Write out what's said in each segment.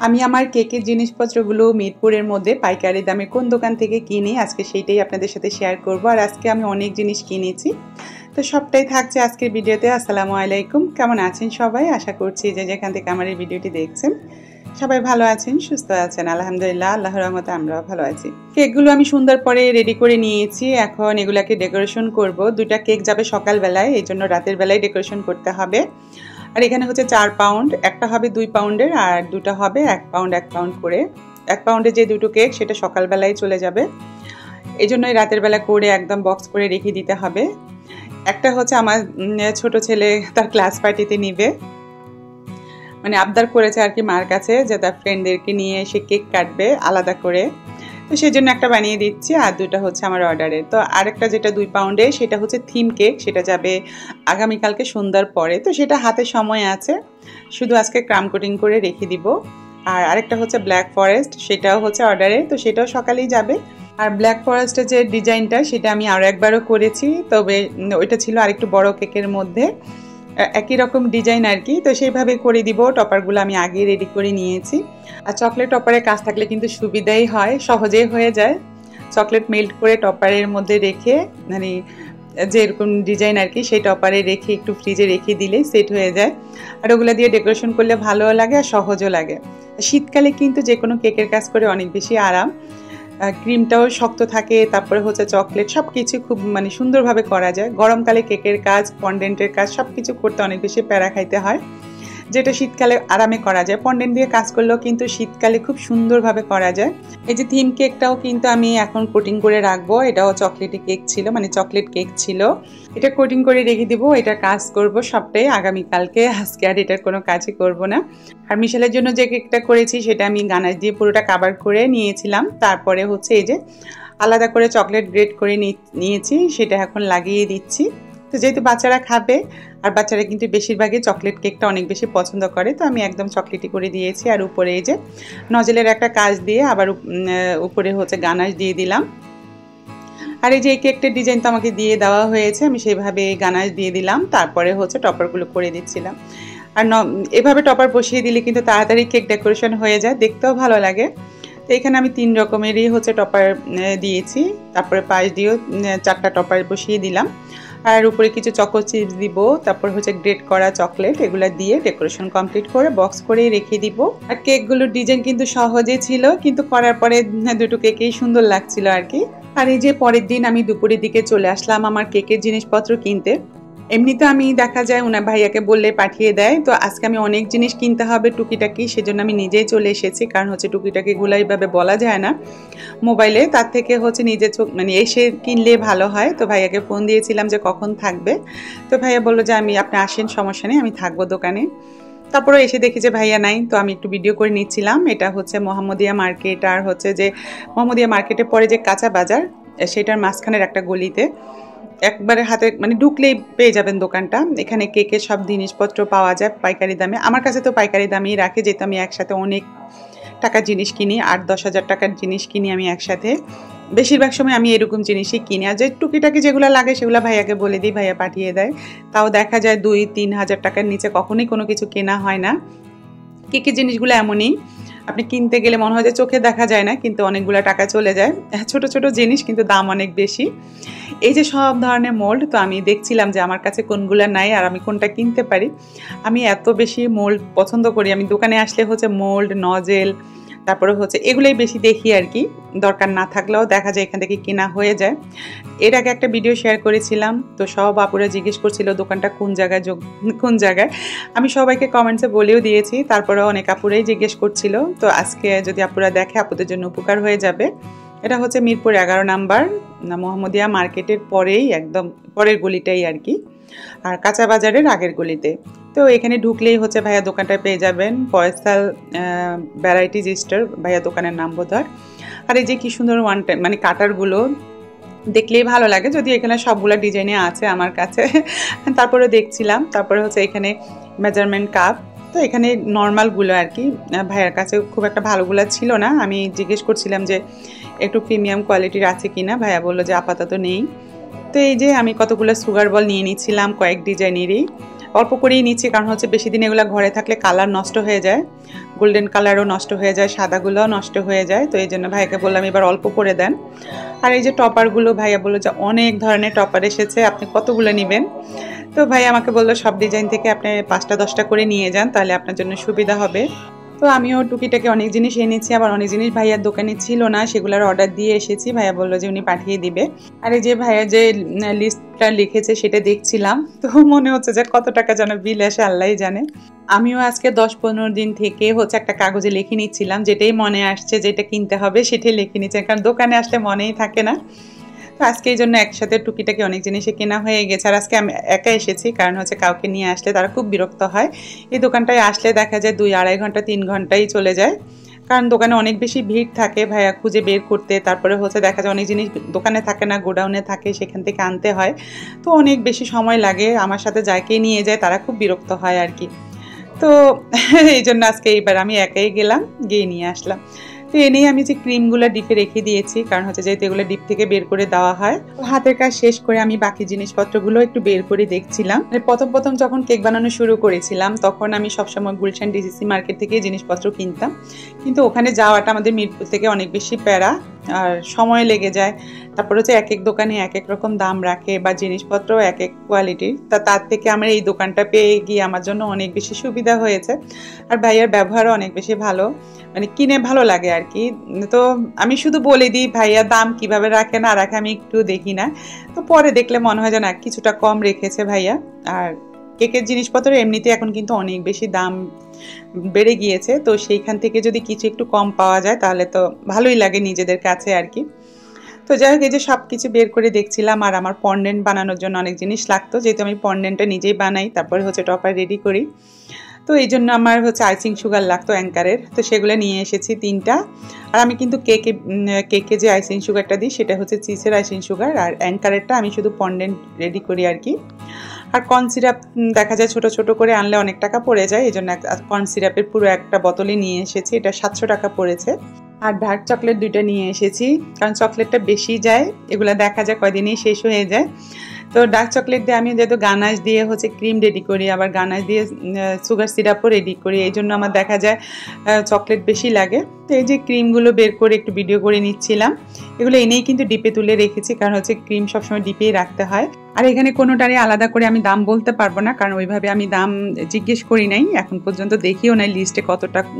আমি আমার কেকের জিনিসপত্রগুলো মিরপুরের মধ্যে পাইকারি দামে কোন দোকান থেকে কিনি আজকে সেইটাই আপনাদের সাথে শেয়ার করব। আর আজকে আমি অনেক জিনিস কিনেছি, তো সবটাই থাকছে আজকের ভিডিওতে। আসসালামু আলাইকুম, কেমন আছেন সবাই? আশা করছি যে যেখান থেকে আমার এই ভিডিওটি দেখছেন সবাই ভালো আছেন, সুস্থ আছেন। আলহামদুলিল্লাহ, আল্লাহর রহমতে আমরাও ভালো আছি। কেকগুলো আমি সুন্দর করে রেডি করে নিয়েছি, এখন এগুলাকে ডেকোরেশন করব। দুটা কেক যাবে সকালবেলায়, এই জন্য রাতের বেলায় ডেকোরেশন করতে হবে। আর এখানে হচ্ছে 4 পাউন্ড, একটা হবে 2 পাউন্ডের আর দুটো হবে 1 পাউন্ড 1 পাউন্ড করে। 1 পাউন্ডের যে দুটো কেক সেটা সকালবেলায় চলে যাবে, এই জন্যই রাতের বেলা করে একদম বক্স করে রেখে দিতে হবে। একটা হচ্ছে আমার ছোট ছেলে তার ক্লাস পার্টিতে নিবে, মানে আবদার করেছে আর কি মার কাছে যে তার ফ্রেন্ডদেরকে নিয়ে এসে কেক কাটবে আলাদা করে, তো সেই জন্য একটা বানিয়ে দিচ্ছি। আর দুটো হচ্ছে আমার অর্ডারের। তো আরেকটা যেটা 2 পাউন্ডে সেটা হচ্ছে থিম কেক, সেটা যাবে আগামীকালকে সন্ধ্যার পরে, তো সেটা হাতে সময় আছে, শুধু আজকে ক্রাম কোটিং করে রেখে দিব। আর আরেকটা হচ্ছে ব্ল্যাক ফরেস্ট, সেটাও হচ্ছে অর্ডারে, তো সেটাও সকালেই যাবে। আর ব্ল্যাক ফরেস্টের যে ডিজাইনটা সেটা আমি আরও একবারও করেছি, তবে ওইটা ছিল আরেকটু বড় কেকের মধ্যে, একই রকম ডিজাইন আর কি, তো সেইভাবে করে দিব। টপারগুলো আমি আগে রেডি করে নিয়েছি। আর চকলেট টপারের কাজ থাকলে কিন্তু সুবিধাই হয়, সহজেই হয়ে যায়। চকলেট মেল্ট করে টপারের মধ্যে রেখে, মানে যেরকম ডিজাইন আর কি সেই টপারে রেখে একটু ফ্রিজে রেখে দিলেই সেট হয়ে যায়। আর ওগুলো দিয়ে ডেকোরেশন করলে ভালোও লাগে আর সহজও লাগে। শীতকালে কিন্তু যে কোনো কেকের কাজ করে অনেক বেশি আরাম, ক্রিমটাও শক্ত থাকে, তারপরে হচ্ছে চকলেট সব কিছু খুব মানে সুন্দরভাবে করা যায়। গরমকালে কেকের কাজ, ফন্ডেন্টের কাজ সব কিছু করতে অনেক বেশি প্যারা খাইতে হয়, যেটা শীতকালে আরামে করা যায়। ফন্ডেন্ট দিয়ে কাজ করলেও কিন্তু শীতকালে খুব সুন্দরভাবে করা যায়। এই যে থিম কেকটাও কিন্তু আমি এখন কোটিং করে রাখবো, এটাও চকলেটি কেক ছিল, মানে চকলেট কেক ছিল, এটা কোটিং করে রেখে দিব। এটা কাজ করব সবটাই আগামীকালকে, আজকে আর এটার কোনো কাজই করব না। আর মিশেলের জন্য যে কেকটা করেছি সেটা আমি গানাশ দিয়ে পুরোটা কাভার করে নিয়েছিলাম। তারপরে হচ্ছে এই যে আলাদা করে চকলেট গ্রেট করে নিয়েছি, সেটা এখন লাগিয়ে দিচ্ছি। তো যেহেতু বাচ্চারা খাবে, আর বাচ্চারা কিন্তু বেশিরভাগই চকলেট কেকটা অনেক বেশি পছন্দ করে, তো আমি একদম চকলেটই করে দিয়েছি। আর উপরে এই যে নজলের একটা কাজ দিয়ে আবার উপরে হচ্ছে গানাশ দিয়ে দিলাম। আর এই যে এই কেকটার ডিজাইন তো আমাকে দিয়ে দেওয়া হয়েছে, আমি সেইভাবে গানাশ দিয়ে দিলাম। তারপরে হচ্ছে টপারগুলো করে দিচ্ছিলাম। আর এভাবে টপার বসিয়ে দিলে কিন্তু তাড়াতাড়ি কেক ডেকোরেশন হয়ে যায়, দেখতেও ভালো লাগে। তো এখানে আমি 3 রকমেরই হচ্ছে টপার দিয়েছি, তারপরে পাশ দিয়েও 4টা টপার বসিয়ে দিলাম। আর উপরে কিছু চকো চিপস দিব, তারপর হচ্ছে গ্রেট করা চকলেট, এগুলো দিয়ে ডেকোরেশন কমপ্লিট করে বক্স করে রেখে দিব। আর কেকগুলোর ডিজাইন কিন্তু সহজে ছিল, কিন্তু করার পরে দুটো কেকেই সুন্দর লাগছিল আর কি। আর এই যে পরের দিন আমি দুপুরের দিকে চলে আসলাম আমার কেকের জিনিসপত্র কিনতে। এমনিতে আমি দেখা যায় ওনার ভাইয়াকে বললে পাঠিয়ে দেয়, তো আজকে আমি অনেক জিনিস কিনতে হবে টুকিটাকি, সেজন্য আমি নিজেই চলে এসেছি। কারণ হচ্ছে টুকিটাকিগুলো এইভাবে বলা যায় না মোবাইলে, তার থেকে হচ্ছে নিজে মানে এসে কিনলে ভালো হয়। তো ভাইয়াকে ফোন দিয়েছিলাম যে কখন থাকবে, তো ভাইয়া বললো যে আপনি আসেন, সমস্যা নেই, আমি থাকবো দোকানে। তারপরে এসে দেখি যে ভাইয়া নাই, তো আমি একটু ভিডিও করে নিচ্ছিলাম। এটা হচ্ছে মোহাম্মদিয়া মার্কেট, আর হচ্ছে যে মোহাম্মদিয়া মার্কেটের পরে যে কাঁচা বাজার, সেটার মাঝখানের একটা গলিতে, একবারে হাতে মানে ঢুকলেই পেয়ে যাবেন দোকানটা। এখানে কেকের সব জিনিসপত্র পাওয়া যায় পাইকারি দামে। আমার কাছে তো পাইকারি দামেই রাখে, যেহেতু আমি একসাথে অনেক টাকার জিনিস কিনি, 8-10 হাজার টাকার জিনিস কিনি আমি একসাথে। বেশিরভাগ সময় আমি এরকম জিনিসই কিনি। আর যে টুকিটাকি যেগুলো লাগে সেগুলো ভাইয়াকে বলে দিই, ভাইয়া পাঠিয়ে দেয়। তাও দেখা যায় 2-3 হাজার টাকার নিচে কখনোই কোনো কিছু কেনা হয় না। কেকের জিনিসগুলো এমনই, আপনি কিনতে গেলে মনে হয় যে চোখে দেখা যায় না, কিন্তু অনেকগুলো টাকা চলে যায়। ছোট ছোট জিনিস কিন্তু দাম অনেক বেশি। এই যে সব ধরনের মোল্ড, তো আমি দেখছিলাম যে আমার কাছে কোনগুলো নাই আর আমি কোনটা কিনতে পারি। আমি এত বেশি মোল্ড পছন্দ করি, আমি দোকানে আসলে হচ্ছে মোল্ড, নজেল, তারপরে হচ্ছে এগুলোই বেশি দেখি আর কি। দরকার না থাকলেও দেখা যায় এখান থেকে কেনা হয়ে যায়। এর আগে একটা ভিডিও শেয়ার করেছিলাম, তো সব আপুরা জিজ্ঞেস করছিল দোকানটা কোন জায়গায়। আমি সবাইকে কমেন্টসে বলেও দিয়েছি, তারপরে অনেক আপুরাই জিজ্ঞেস করছিল। তো আজকে যদি আপুরা দেখে, আপুদের জন্য উপকার হয়ে যাবে। এটা হচ্ছে মিরপুর 11 নাম্বার, মোহাম্মদিয়া মার্কেটের পরেই, একদম পরের গলিটাই আর কি, আর কাঁচা বাজারের আগের গলিতে। তো এখানে ঢুকলেই হচ্ছে ভাইয়া দোকানটায় পেয়ে যাবেন, ফয়সাল ভ্যারাইটিজ স্টোর ভাইয়া দোকানের নাম বোধহয়। আর এই যে কি সুন্দর ওয়ান টাইম মানে কাটারগুলো দেখলেই ভালো লাগে, যদি এখানে সবগুলো ডিজাইনে আছে আমার কাছে। তারপরে দেখছিলাম, তারপরে হচ্ছে এখানে মেজারমেন্ট কাপ, তো এখানে নর্মালগুলো আর কি, ভাইয়ার কাছে খুব একটা ভালোগুলো ছিল না। আমি জিজ্ঞেস করছিলাম যে একটু প্রিমিয়াম কোয়ালিটির আছে কিনা, ভাইয়া বললো যে আপাতত নেই। তো এই যে আমি কতগুলো সুগার বল নিয়ে নিচ্ছিলাম কয়েক ডিজাইনেরই। অল্প করেই নিচ্ছি, কারণ হচ্ছে বেশি দিন এগুলো ঘরে থাকলে কালার নষ্ট হয়ে যায়, গোল্ডেন কালারও নষ্ট হয়ে যায়, সাদাগুলোও নষ্ট হয়ে যায়। তো এই জন্য ভাইয়াকে বললাম এবার অল্প করে দেন। আর এই যে টপারগুলো, ভাইয়া বললো যে অনেক ধরনের টপার এসেছে, আপনি কতগুলো নেবেন? তো ভাই আমাকে বললো সব ডিজাইন থেকে আপনি 5টা 10টা করে নিয়ে যান, তাহলে আপনার জন্য সুবিধা হবে। তো আমিও টুকিটাকে অনেক জিনিস এনেছি, আবার অনেক জিনিস ভাইয়ার দোকানে ছিল না, সেগুলোর অর্ডার দিয়ে এসেছি। ভাইয়া বললো যে উনি পাঠিয়ে দিবে। আর এই যে ভাইয়া যে লিস্টটা লিখেছে সেটা দেখছিলাম, তো মনে হচ্ছে যে কত টাকা যেন বিল আসে আল্লাহই জানে। আমিও আজকে 10-15 দিন থেকে হচ্ছে একটা কাগজে লিখে নিচ্ছিলাম, যেটাই মনে আসছে যেটা কিনতে হবে সেটাই লিখে নিচ্ছে, কারণ দোকানে আসলে মনেই থাকে না। তো আজকে এই জন্য একসাথে টুকিটাকি অনেক জিনিসে কেনা হয়ে গেছে। আর আজকে আমি একা এসেছি, কারণ হচ্ছে কাউকে নিয়ে আসলে তারা খুব বিরক্ত হয়। এই দোকানটায় আসলে দেখা যায় 2-2.5 ঘন্টা 3 ঘন্টাই চলে যায়, কারণ দোকানে অনেক বেশি ভিড় থাকে ভাইয়া খুঁজে বের করতে। তারপরে হচ্ছে দেখা যায় অনেক জিনিস দোকানে থাকে না, গোডাউনে থাকে, সেখান থেকে আনতে হয়। তো অনেক বেশি সময় লাগে। আমার সাথে যাকে নিয়ে যায় তারা খুব বিরক্ত হয় আর কি। তো এই জন্য আজকে এইবার আমি একাই গেলাম, গিয়ে নিয়ে আসলাম। তো এনেই আমি যে ক্রিমগুলো ডিপে রেখে দিয়েছি, কারণ হচ্ছে যেহেতু এগুলো ডিপ থেকে বের করে দেওয়া হয়। হাতের কাজ শেষ করে আমি বাকি জিনিসপত্রগুলো একটু বের করে দেখছিলাম। প্রথম যখন কেক বানানো শুরু করেছিলাম তখন আমি সবসময় গুলশান ডিসিসি মার্কেট থেকে জিনিসপত্র কিনতাম, কিন্তু ওখানে যাওয়াটা আমাদের মিরপুর থেকে অনেক বেশি প্যারা, আর সময় লেগে যায়। তারপর হচ্ছে এক এক দোকানে এক এক রকম দাম রাখে, বা জিনিসপত্র এক এক কোয়ালিটির। তার থেকে আমার এই দোকানটা পেয়ে গিয়ে আমার জন্য অনেক বেশি সুবিধা হয়েছে। আর ভাইয়ার ব্যবহারও অনেক বেশি ভালো, মানে কিনে ভালো লাগে আর কি। তো আমি শুধু বলে দিই ভাইয়া দাম কিভাবে রাখে না রাখে আমি একটু দেখি না, তো পরে দেখলে মনে হয় যে না কিছুটা কম রেখেছে ভাইয়া। আর কেকের জিনিসপত্র এমনিতে এখন কিন্তু অনেক বেশি দাম বেড়ে গিয়েছে, তো সেইখান থেকে যদি কিছু একটু কম পাওয়া যায় তাহলে তো ভালোই লাগে নিজেদের কাছে আর কি। তো যাই হোক, এই যে সব কিছু বের করে দেখছিলাম। আর আমার পন্ডেন্ট বানানোর জন্য অনেক জিনিস লাগতো, যেহেতু আমি পন্ডেন্টটা নিজেই বানাই, তারপরে হচ্ছে টপার রেডি করি। তো এই জন্য আমার হচ্ছে আইসিং সুগার লাগতো অ্যাঙ্কারের, তো সেগুলো নিয়ে এসেছি 3টা। আর আমি কিন্তু কেকে যে আইসিং সুগারটা দিই সেটা হচ্ছে চিজের আইসিং সুগার, আর অ্যাঙ্কারেরটা আমি শুধু পন্ডেন্ট রেডি করি আর কি। আর কর্ন সিরাপ দেখা যায় ছোট ছোট করে আনলে অনেক টাকা পড়ে যায়, এই জন্য কর্ন সিরাপের পুরো একটা বোতলই নিয়ে এসেছি, এটা 700 টাকা পড়েছে। আর ডার্ক চকলেট 2টা নিয়ে এসেছি, কারণ চকলেটটা বেশি যায়, এগুলো দেখা যায় কয়দিনেই শেষ হয়ে যায়। তো ডার্ক চকলেট দিয়ে আমি যেহেতু গানাশ দিয়ে হচ্ছে ক্রিম রেডি করি, আবার গানাশ দিয়ে সুগার সিরাপও রেডি করি, এই জন্য আমার দেখা যায় চকলেট বেশি লাগে। তো এই যে ক্রিমগুলো বের করে একটু ভিডিও করে নিচ্ছিলাম। এগুলো এনেই কিন্তু ডিপে তুলে রেখেছি, কারণ হচ্ছে ক্রিম সবসময় ডিপেই রাখতে হয়। আর এখানে কোনোটারই আলাদা করে আমি দাম বলতে পারবো না, কারণ ওইভাবে আমি দাম জিজ্ঞেস করি নাই, এখন পর্যন্ত দেখিও নাই লিস্টে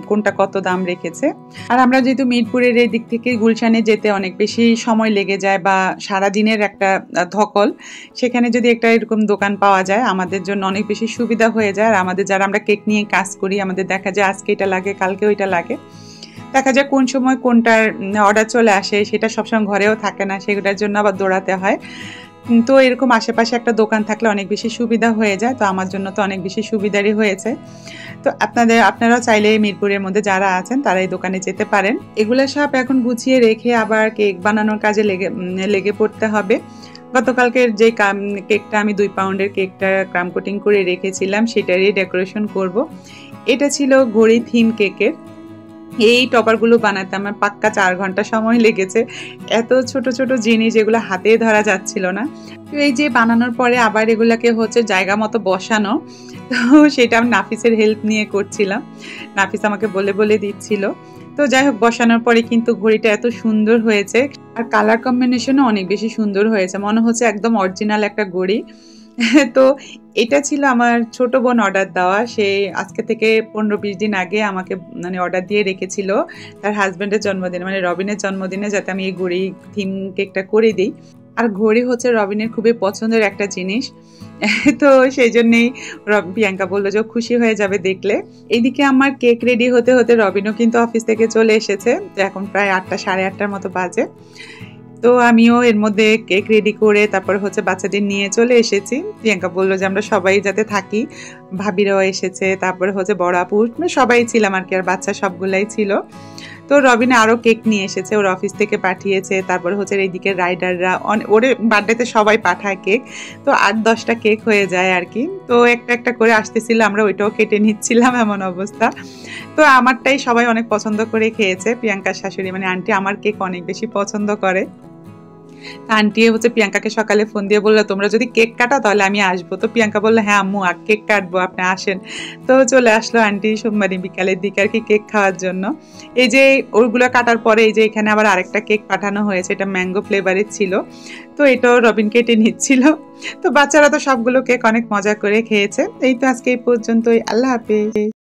কোনটা কত দাম রেখেছে। আর আমরা যেহেতু মিরপুরের এই দিক থেকে গুলশানে যেতে অনেক বেশি সময় লেগে যায়, বা সারাদিনের একটা ধকল, সেখানে যদি একটা এরকম দোকান পাওয়া যায় আমাদের জন্য অনেক বেশি সুবিধা হয়ে যায়। আর আমাদের যারা আমরা কেক নিয়ে কাজ করি, আমাদের দেখা যায় আজকে এটা লাগে, কালকে ওইটা লাগে, দেখা যায় কোন সময় কোনটার অর্ডার চলে আসে সেটা সবসময় ঘরেও থাকে না, সেগুলোর জন্য আবার দৌড়াতে হয়। তো এরকম আশেপাশে একটা দোকান থাকলে অনেক বেশি সুবিধা হয়ে যায়, তো আমার জন্য তো অনেক বেশি সুবিধারই হয়েছে। তো আপনারাও চাইলে মিরপুরের মধ্যে যারা আছেন তারা এই দোকানে যেতে পারেন। এগুলো সব এখন গুছিয়ে রেখে আবার কেক বানানোর কাজে লেগে পড়তে হবে। গতকালকের যে কেকটা আমি 2 পাউন্ডের কেকটা ক্রাম কোটিং করে রেখেছিলাম সেটারই ডেকোরেশন করব। এটা ছিল ঘড়ি থিম কেকের। এই টপারগুলো বানাতে আমার পাক্কা 4 ঘন্টা সময় লেগেছে। এত ছোট ছোট জিনিস যেগুলো হাতে ধরা যাচ্ছিল না। তো এই যে বানানোর পরে আবার এগুলাকে হচ্ছে জায়গা মতো বসানো, তো সেটা আমি নাফিসের হেল্প নিয়ে করছিলাম। নাফিস আমাকে বলে বলে দিচ্ছিল। তো যাই হোক, বসানোর পরে কিন্তু ঘড়িটা এত সুন্দর হয়েছে, আর কালার কম্বিনেশনও অনেক বেশি সুন্দর হয়েছে, মনে হচ্ছে একদম অরিজিনাল একটা ঘড়ি। তো এটা ছিল আমার ছোট বোন অর্ডার দেওয়া, সে আজকে থেকে 15-20 দিন আগে আমাকে মানে অর্ডার দিয়ে রেখেছিল তার হাজব্যান্ডের জন্মদিনে, মানে রবিনের জন্মদিনে, যাতে আমি এই ঘড়ি থিম কেকটা করে দিই। আর ঘড়ি হচ্ছে রবিনের খুবই পছন্দের একটা জিনিস, তো সেই জন্যেই প্রিয়াঙ্কা বললো যে খুশি হয়ে যাবে দেখলে। এইদিকে আমার কেক রেডি হতে হতে রবিনও কিন্তু অফিস থেকে চলে এসেছে, তো এখন প্রায় 8টা 8:30 মতো বাজে। তো আমিও এর মধ্যে কেক রেডি করে তারপর হচ্ছে বাচ্চাদের নিয়ে চলে এসেছি। প্রিয়াঙ্কা বললো যে আমরা সবাই যাতে থাকি, ভাবিরাও এসেছে, তারপরে হচ্ছে বড় আপু, সবাই ছিলাম আর কি, আর বাচ্চা সবগুলাই ছিল। তো রবিনা আরও কেক নিয়ে এসেছে, ওর অফিস থেকে পাঠিয়েছে। তারপরে হচ্ছে এইদিকে রাইডাররা ওর বার্থডেতে সবাই পাঠায় কেক, তো 8-10টা কেক হয়ে যায় আর কি। তো একটা একটা করে আসতেছিল, আমরা ওইটাও কেটে নিচ্ছিলাম, এমন অবস্থা। তো আমারটাই সবাই অনেক পছন্দ করে খেয়েছে। প্রিয়াঙ্কার শাশুড়ি মানে আন্টি আমার কেক অনেক বেশি পছন্দ করে। আন্টি হচ্ছে প্রিয়াঙ্কাকে সকালে ফোন দিয়ে বললো তোমরা যদি কেক কাটো তাহলে আমি আসবো। তো প্রিয়াঙ্কা বললো হ্যাঁ আম্মু কেক কাটবো, আপনি আসেন। তো চলে আসলো আন্টি সোমবারই বিকালের দিকে আর কি কেক খাওয়ার জন্য। এই যে ওগুলো কাটার পরে এই যে এখানে আবার আরেকটা কেক পাঠানো হয়েছে, এটা ম্যাঙ্গো ফ্লেভারের ছিল। তো এটাও রবিন কেটে নিচ্ছিল। তো বাচ্চারা তো সবগুলো কেক অনেক মজা করে খেয়েছে। এই তো আজকে এই পর্যন্তই, আল্লাহ হাফেজ।